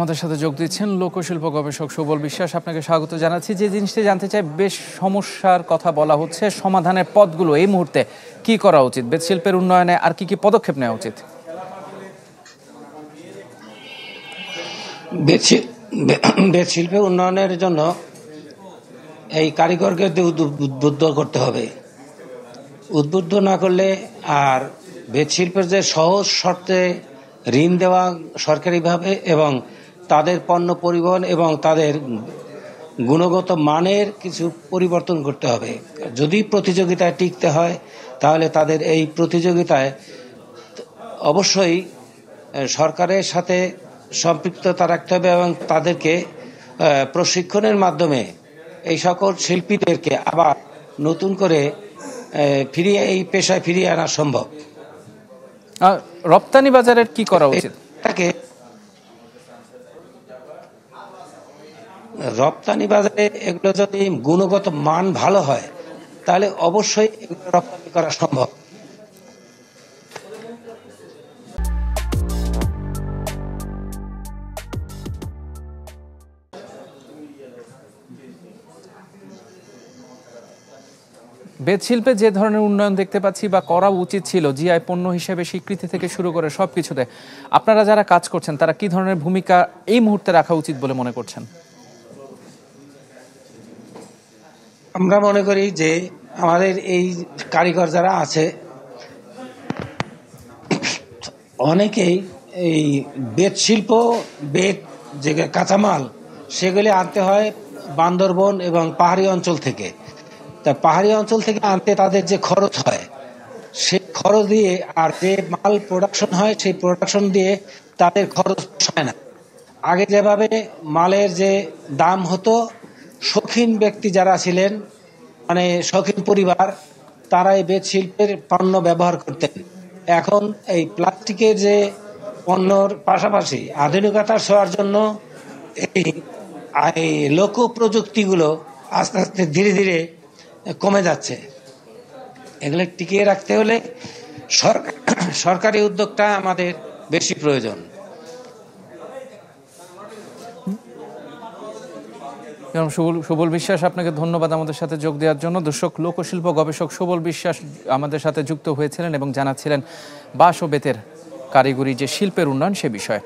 আমাদের সাথে যোগ দিচ্ছেন লোকশিল্প গবেষক সুবল বিশ্বাস। আপনাকে স্বাগত জানাচ্ছি। যে জিনিসটি জানতে চাই, বেশ সমস্যার কথা বলা হচ্ছে, সমাধানের পথগুলো এই মুহূর্তে কি করা উচিত? বেতশিল্পের উন্নয়নে আর কি কি পদক্ষেপ নেওয়া উচিত? বেতশিল্পের উন্নয়নের জন্য এই কারিগরকে উদ্বুদ্ধ করতে হবে। উদ্বুদ্ধ না করলে আর বেতশিল্পের যে সহজ শর্তে ঋণ দেওয়া সরকারিভাবে এবং তাদের পণ্য পরিবহন এবং তাদের গুণগত মানের কিছু পরিবর্তন করতে হবে। যদি প্রতিযোগিতায় টিকতে হয় তাহলে তাদের এই প্রতিযোগিতায় অবশ্যই সরকারের সাথে সম্পৃক্ততা রাখতে হবে এবং তাদেরকে প্রশিক্ষণের মাধ্যমে এই সকল শিল্পীদেরকে আবার নতুন করে এই পেশায় ফিরিয়ে আনা সম্ভব। রপ্তানি বাজারের কি করা উচিত? রপ্তানি বাজারে এগুলো যদি গুণগত মান ভালো হয় তাহলে অবশ্যই এগুলো রপ্তানি করা সম্ভব। বেতশিল্পে যে ধরনের উন্নয়ন দেখতে পাচ্ছি বা করা উচিত ছিল, জিআই পণ্য হিসেবে স্বীকৃতি থেকে শুরু করে সবকিছুতে, আপনারা যারা কাজ করছেন তারা কি ধরনের ভূমিকা এই মুহূর্তে রাখা উচিত বলে মনে করছেন? আমরা মনে করি যে আমাদের এই কারিগর যারা আছে অনেকেই এই বেতশিল্প যে কাঁচামাল সেগুলি আনতে হয় বান্দরবন এবং পাহাড়ি অঞ্চল থেকে। তা পাহাড়ি অঞ্চল থেকে আনতে তাদের যে খরচ হয় সেই খরচ দিয়ে আর যে মাল প্রোডাকশন হয় সেই প্রোডাকশন দিয়ে তাদের খরচ হয় না। আগে যেভাবে মালের যে দাম হতো, শৌখিন ব্যক্তি যারা ছিলেন, মানে শৌখিন পরিবার, তারা এই বেতশিল্পের পণ্য ব্যবহার করতেন। এখন এই প্লাস্টিকের যে পণ্যর পাশাপাশি আধুনিকতার ছোঁয়ার জন্য এই লোক প্রযুক্তিগুলো আস্তে আস্তে ধীরে ধীরে কমে যাচ্ছে। এগুলো টিকিয়ে রাখতে হলে সরকারি উদ্যোগটা আমাদের বেশি প্রয়োজন। সুবল বিশ্বাস, আপনাকে ধন্যবাদ আমাদের সাথে যোগ দেওয়ার জন্য। দর্শক, লোকশিল্প গবেষক সুবল বিশ্বাস আমাদের সাথে যুক্ত হয়েছিলেন এবং জানাচ্ছিলেন বাঁশ ও বেতের কারিগরি যে শিল্পের উন্নয়ন সে বিষয়ে।